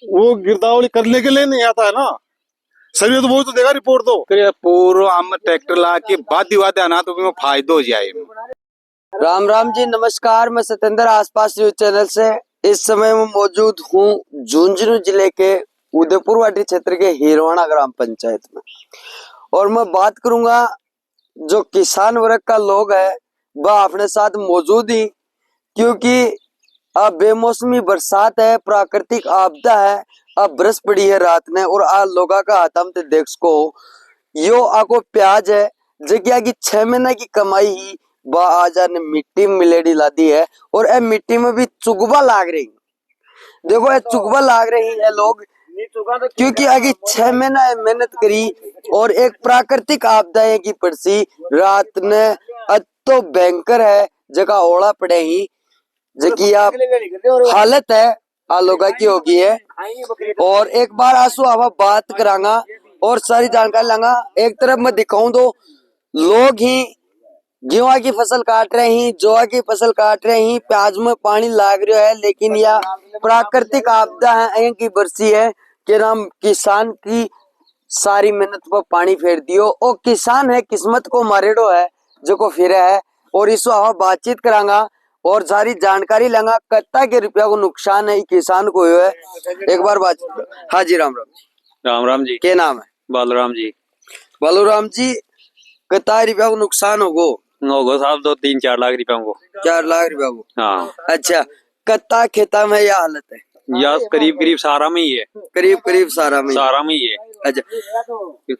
वो गिरदावरी करने के लिए नहीं आता है ना। सभी तो वो तो देगा रिपोर्ट तो पूर्व हम ट्रैक्टर ला के बाद आना तो भी फायदो हो जाए। राम राम जी, नमस्कार। मैं सत्येंद्र आसपास न्यूज चैनल से इस समय मैं मौजूद हूँ झुंझुनू जिले के उदयपुर वाटी क्षेत्र के हिरवाना ग्राम पंचायत में, और मैं बात करूंगा जो किसान वर्ग का लोग है वह अपने साथ मौजूद ही, क्योंकि अब बेमौसमी बरसात है, प्राकृतिक आपदा है। अब बरस पड़ी है रात ने और आज लोगा का हाथम ते देख को यो आको प्याज है जगह की 6 महीने की कमाई ही बा आजा ने मिट्टी में मिलेडी ला दी है, और ए मिट्टी में भी चुगबा लाग रही। देखो ये चुगबा लाग रही है लोग, क्योंकि आगे 6 महीना मेहनत करी और एक प्राकृतिक आपदा की पड़सी रात ने तो भयंकर है जगह ओला पड़े ही जकी आप हालत है आलोगा की होगी है। और एक बार आंसू हवा बात करांगा और सारी जानकारी लांगा। एक तरफ मैं दिखाऊं तो लोग ही गेहूं की फसल काट रहे हैं, जोआ की फसल काट रहे हैं, प्याज में पानी लाग रहा है, लेकिन यह प्राकृतिक आपदा है की बरसी है कि नाम किसान की सारी मेहनत पर पानी फेर दियो। और किसान है किस्मत को मारेडो है जो को फिर है, और इस बातचीत करांगा और सारी जानकारी लेंगा कत्ता के रुपया को नुकसान है किसान को है। एक बार बात। हाँ जी, राम राम। राम राम जी। क्या नाम है? बालूराम जी। बालूराम जी, कत्ता रुपया को नुकसान होगो? साहब 2-3-4 लाख रुपया को। 4 लाख रुपया को? हाँ। अच्छा, कत्ता खेता में यह हालत है? या करीब सारा में ही है। करीब सारा में ही है। अच्छा,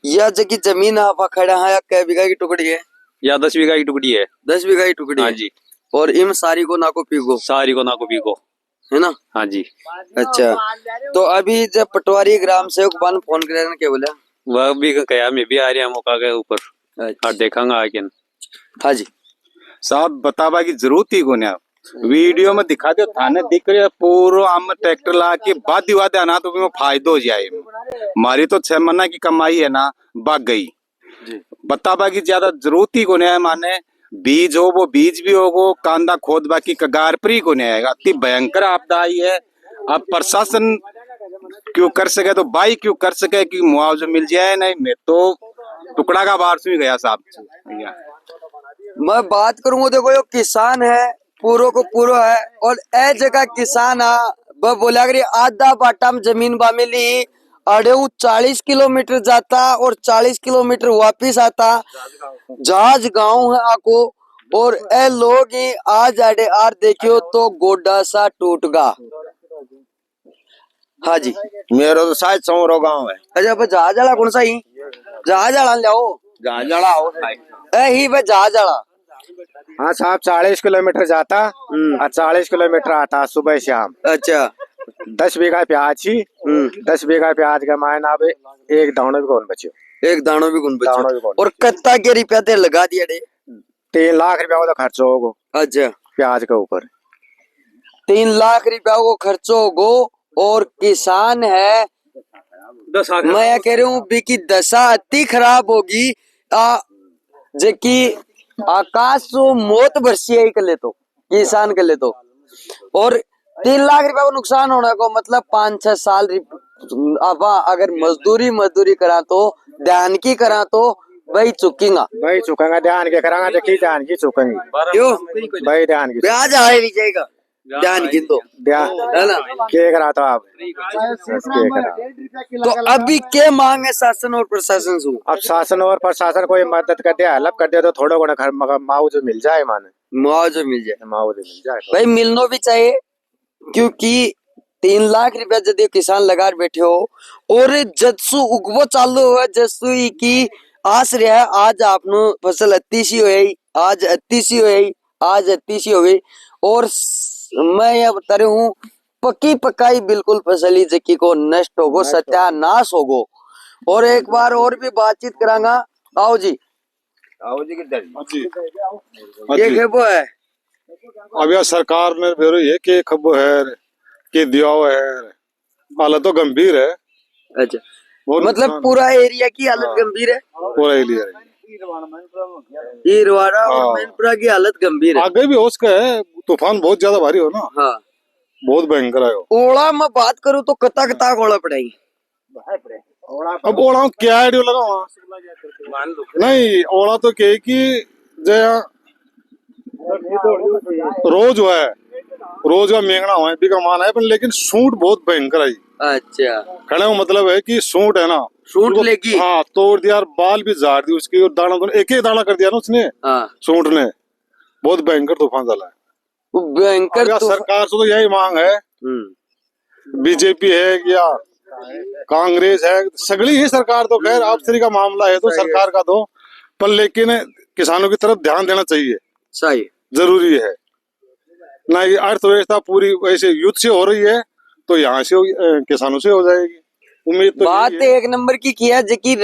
यह जगह जमीन आप खड़ा है या कै बीघा की टुकड़ी है? या 10 बीघा की टुकड़ी है। 10 बीघा की टुकड़ी? हाँ है जी। और इम सारी को ना को पीगो? सारी को ना को पीगो है ना? हाँ जी। अच्छा, तो अभी जब पटवारी ग्राम सेवक बन फोन करे क्या बोला? वह भी कहा मैं भी आ रहा मौका के ऊपर और देखांगा आके। हाँ जी साहब, बतावा की जरूरत ही कोने। वीडियो में दिखा दो थाने दिख रही है पूर्व हम ट्रैक्टर ला के बाद आना तो भी फायदो हो जाए। हमारी तो 6 महीना की कमाई है ना भाग गई। बतावा की ज्यादा जरूरत ही कोने है। माने बीज हो वो बीज भी होगो, कांदा खोद बाकी कगार पर ही कोने आएगा। इतनी भयंकर आपदा आई है। अब प्रशासन क्यों कर सके तो भाई क्यों कर सके कि मुआवजा मिल जाए। नहीं मैं तो टुकड़ा का बाहर से गया साहब। मैं बात करूंगा, देखो यो किसान है पूरो को पूरो है, और ए जगह किसान है वह बोला करी आधा बाटा में जमीन बामिली अड़ेऊ 40 किलोमीटर जाता और 40 किलोमीटर वापिस आता। जहाज गांव है आको, और ए लोग ही आज अड़े आर देखियो तो गोडा सा टूट गा। हाँ जी, मेरा तो शायद सौरो गांव है। अच्छा, जहाज वाला कौन सा ही? जहाज वाला लाओ, जहाज वाला हो ही वह जहाज वाला। हाँ साहब, 40 किलोमीटर जाता और 40 किलोमीटर आता सुबह शाम। अच्छा, 10 बीघा प्याज ही 10 बीघा प्याज का मायना अब एक दानो भी कौन बचो। एक दानो भी कौन दानो भी बचो। कौन। और कत्ता के रुपया ते लगा दिया डे? 3 लाख रुपया का खर्च होगो। अच्छा, प्याज के ऊपर 3 लाख रुपया को खर्च होगो। और किसान है मैं यह कह रही हूँ की दशा अति खराब होगी जबकि आकाश जो मौत बरसी है कर ले तो किसान कर ले तो। और 3 लाख रुपया को नुकसान होने को मतलब 5-6 साल अब अगर मजदूरी करा तो ध्यान की करा तो भाई चुकेगा ध्यान के करांगा देखी ध्यान की चुकेंगी क्यों भाई ध्यान की ब्याज आए भी जाएगा ध्यान की तो ध्यान है ना। के करा तो आप तो अभी क्या मांग है शासन और प्रशासन से? अब शासन और प्रशासन कोई मदद कर दे हेल्प कर दे तो थोड़ा घना घर मुआवजा मिल जाए। माने मुआवजा मिल जाए भाई मिलना भी चाहिए, क्योंकि 3 लाख रुपया यदि किसान लगा बैठे हो और जदसु उगवो चालू हुआ जसु की आस रहा आज आपनो फसल 38 हुई, आज 38 हुई, आज 38 हो गई। और मैं यह बता रही हूँ पक्की पकाई बिल्कुल फसली जकी को नष्ट होगो, सत्यानाश होगो। और एक बार और भी बातचीत करांगा। आओ जी ये खेबो है। अब यह सरकार ने भेरो ये कि खबो है कि दिया है हालत तो गंभीर है। अच्छा, मतलब पूरा एरिया की हालत गंभीर है? पूरा एरिया ईरवाड़ा और मैनपुरा की हालत गंभीर है। आगे भी हो सके है, तूफान बहुत ज्यादा भारी हो ना। हाँ, बहुत भयंकर है वो। ओला में बात करूँ तो कता कता ओला पड़ेगी। अब ओला क्या आइडिया लगा वहाँ नहीं ओला तो क्या है कि जया रोज है रोज का मेंगना हुआ है भी का मान है पर लेकिन सूट बहुत भयंकर है। अच्छा कहने का मतलब है कि सूट है ना सूट वो- लेगी। हाँ तोड़ दिया और बाल भी झाड़ दी उसकी और दाना दोनों एक एक दाना कर दिया ना उसने हाँ सूट ने। बहुत भयंकर तूफान चला है। वो भयंकर अब सरकार से तो यही मांग है बीजेपी है या कांग्रेस है सगली ही सरकार तो खैर आपसी का मामला है तो सरकार का तो पर लेकिन किसानों की तरफ ध्यान देना चाहिए सही। जरूरी है ना। ये अर्थव्यवस्था पूरी वैसे युद्ध से हो रही है तो यहाँ से किसानों से हो जाएगी उम्मीद तो बात यही है। एक नंबर की किया जबकि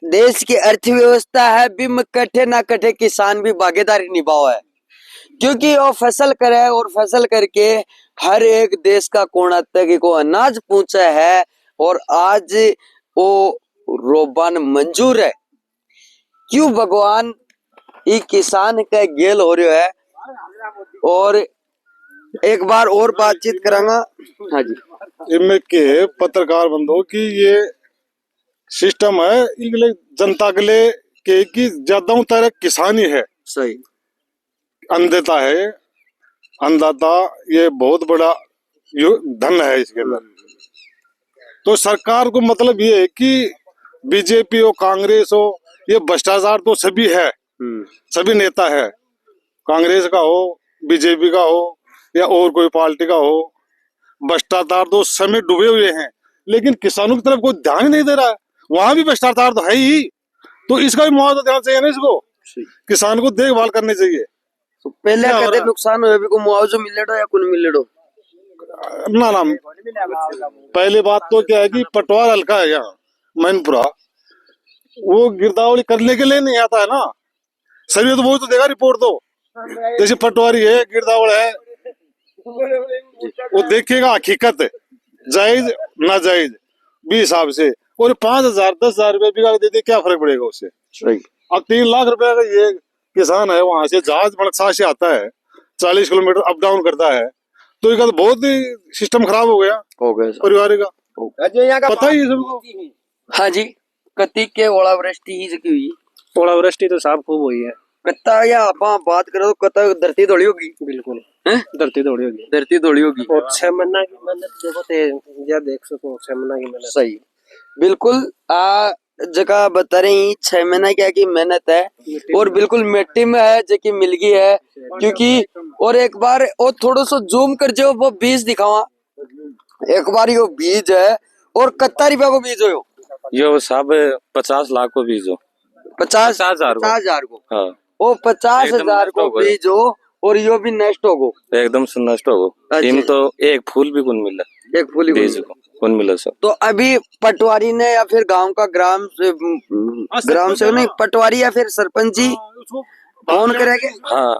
देश की अर्थव्यवस्था है भी कटे ना कटे किसान भी भागीदारी निभाओ है क्योंकि वो फसल करे और फसल करके हर एक देश का कोना तक को अनाज पहुंचा है और आज वो रोबान मंजूर है। क्यों भगवान ये किसान का गेल हो रहा है। और एक बार और बातचीत करांगा। हाँ जी इनमें के पत्रकार बंधु की ये सिस्टम है इनके जनता के लिए कि ज्यादा तरह किसानी है सही। अंधता है अन्नदाता ये बहुत बड़ा धन है इसके अंदर। तो सरकार को मतलब ये है कि बीजेपी हो कांग्रेस हो ये भ्रष्टाचार तो सभी है सभी नेता है कांग्रेस का हो बीजेपी का हो या और कोई पार्टी का हो भ्रष्टाचार तो समय डूबे हुए हैं लेकिन किसानों की तरफ कोई ध्यान ही नहीं दे रहा है। वहां भी भ्रष्टाचार तो है ही तो इसका भी मुआवजा देना चाहिए ना इसको किसान को देखभाल करनी चाहिए। तो पहले क्या हो कहते रहा है? नुकसान हुए भी को मुआवजा मिलेडो या कुछ मिलेडो ना ना पहली बात तो क्या है कि पटवार हल्का है यहाँ मैनपुरा वो गिरदावरी करने के लिए नहीं आता है ना सभी तो वो तो देगा रिपोर्ट तो जैसे पटवारी है गिरदावड़ है वो देखेगा हकीकत जायज ना जायज भी हिसाब से और 5,000 10,000 रुपए बिगा दे दे क्या फर्क पड़ेगा उससे। अब 3 लाख रुपए का ये किसान है वहां से जहाज बड़कसा से आता है 40 किलोमीटर अप डाउन करता है तो इसका तो बहुत ही सिस्टम खराब हो गया परिवार का पता ही है सबको। हाँ जी कति के ओलावृष्टि ही जकी हुई ओलावृष्टि तो साहब खूब हुई है। कत्ता या आपा बात करो तो कत्ता धरती थोड़ी होगी। बिल्कुल हैं? धरती दौड़ी होगी। धरती थोड़ी होगी और 6 महीना की मेहनत देखो ते या देख सको 6 महीना की मेहनत सही बिल्कुल। आ जगह बता रही 6 महीना क्या की मेहनत है और बिल्कुल मिट्टी में है जकी मिल गई है क्योंकि और एक बार और थोड़ा सा जूम कर जो वो बीज दिखावा एक बार यो बीज है और कत्ता रुपया को बीज हो यो साहब 50 लाख को बीज हो 50,000 को हाँ वो 50,000 नष्ट को हो गए। बीज हो और यो भी नष्ट हो गो एकदम से नष्ट हो गो। अच्छा। टीम तो एक फूल भी कौन मिला एक फूली बीज को कौन मिला सब। तो अभी पटवारी ने या फिर गांव का ग्राम से नहीं पटवारी या फिर सरपंच जी फोन करेंगे। हाँ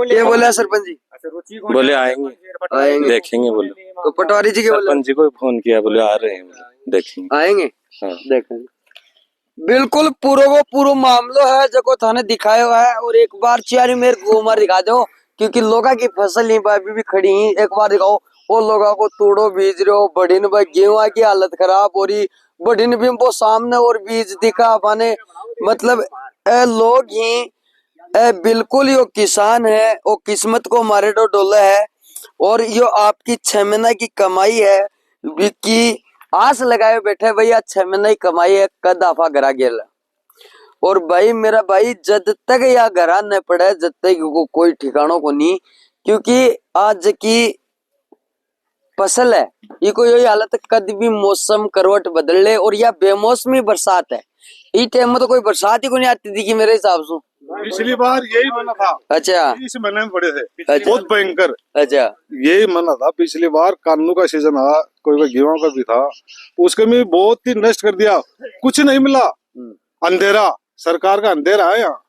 ये बोला सरपंच जी बोले आएंगे आएंगे देखेंगे बोले। तो पटवारी जी के बोला सरपंच जी को फोन किया बोले आ रहे हैं बोले देखेंगे। आएंगे हाँ देखेंगे। बिल्कुल पूरो मामलो है जो थाने दिखाया हुआ है और एक बार चियारी मेरे घूमा दिखा दो क्योंकि लोगा की फसल ही अभी भी खड़ी ही एक बार दिखाओ वो लोगों को तोड़ो बीज रहे हो बढ़िन भाई गेहूं की हालत खराब हो रही बढ़िन भी वो सामने और बीज दिखा पाने मतलब लोग ही बिल्कुल यो किसान है वो किस्मत को मारे डोले है और यो आपकी 6 महीना की कमाई है कि आस लगाए बैठे भैया 6 महीना की कमाई है कद दफा घरा गेल और भाई मेरा भाई जब तक या घरा न पड़े जब तक को कोई ठिकानों को नहीं क्योंकि आज की फसल है ये कोई यही हालत कद भी मौसम करवट बदल ले और या बेमौसमी बरसात है इस टाइम में तो कोई बरसात ही को नहीं आती थी कि मेरे हिसाब से। पिछली बार यही मना था। अच्छा इस महीने में पड़े थे अच्छा। बहुत भयंकर। अच्छा यही मना था पिछली बार कानू का सीजन था कोई गेहूं का भी था उसके में बहुत ही नष्ट कर दिया कुछ नहीं मिला अंधेरा सरकार का अंधेरा है यहाँ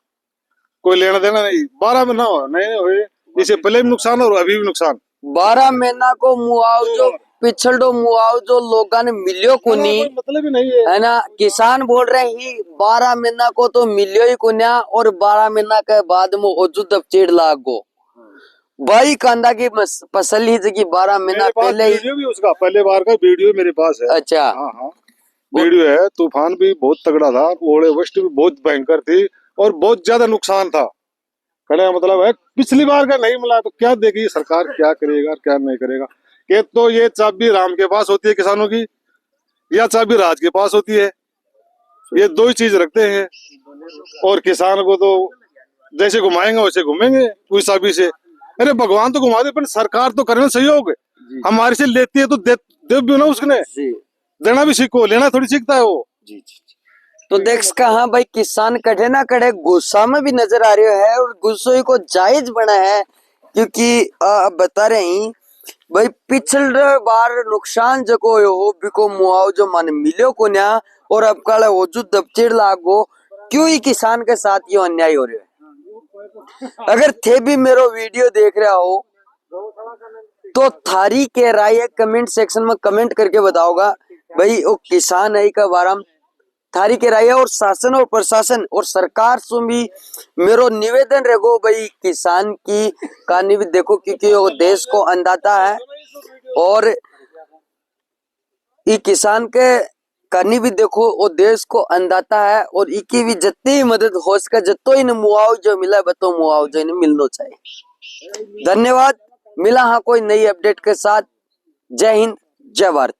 कोई लेना देना नहीं 12 महीना हो नहीं हुए इससे पहले भी नुकसान और अभी भी नुकसान 12 महीना को मुआवजो पिछड़ो मुआवजो लोगों ने मिलियो को नहीं मतलब ही नहीं है ना किसान बोल रहे ही 12 महीना को तो मिलियो ही को ना और 12 महीना के बाद में ओजू दब 1.5 लाख को भाई कांदा की फसल ही जगह 12 महीना मेरे पास पहले ही। वीडियो भी उसका पहले बार का वीडियो मेरे पास है। अच्छा। हाँ हाँ वीडियो है। तूफान भी बहुत तगड़ा था, ओले वृष्टि भी बहुत भयंकर थी और बहुत ज्यादा नुकसान था। कहने का मतलब है पिछली बार का नहीं मिला तो क्या देगी सरकार, क्या करेगा क्या नहीं करेगा। कि तो ये चाबी राम के पास होती है किसानों की, या चाबी राज के पास होती है, ये दो ही चीज रखते हैं। और किसान को तो जैसे घुमाएंगे वैसे घूमेंगे उस चाबी से। अरे भगवान तो घुमा दे पर सरकार तो करे ना सहयोग। हमारे से लेती है तो दे भी ना, उसने देना भी सीखो, लेना थोड़ी सीखता है वो। तो देख हाँ भाई किसान कड़े ना कड़े गुस्सा में भी नजर आ रहे है और गुस्से को जायज बना है, क्योंकि बता रहे हैं भाई पिछले बार नुकसान जको हो बिको मुआवजो मन मिलो को न्या, और अब काले हो जो दबचेड़ लागो क्यों ही किसान के साथ ये अन्याय हो रहा है। अगर थे भी मेरो वीडियो देख रहा हो तो थारी के राय कमेंट सेक्शन में कमेंट करके बताओगा भाई वो किसान है का बारे में थारी के राय। और शासन और प्रशासन और सरकार से भी मेरो निवेदन रहेगो भाई किसान की कहानी भी देखो, क्योंकि वो देश को अन्नदाता है और ये किसान के कहानी भी देखो वो देश को अन्नदाता है और इकी भी जितनी मदद हो सके जितो इन मुआवजा मिला बतो मुआवजा इन्हें मिलना चाहिए। धन्यवाद, मिला हाँ कोई नई अपडेट के साथ। जय हिंद जय भारत।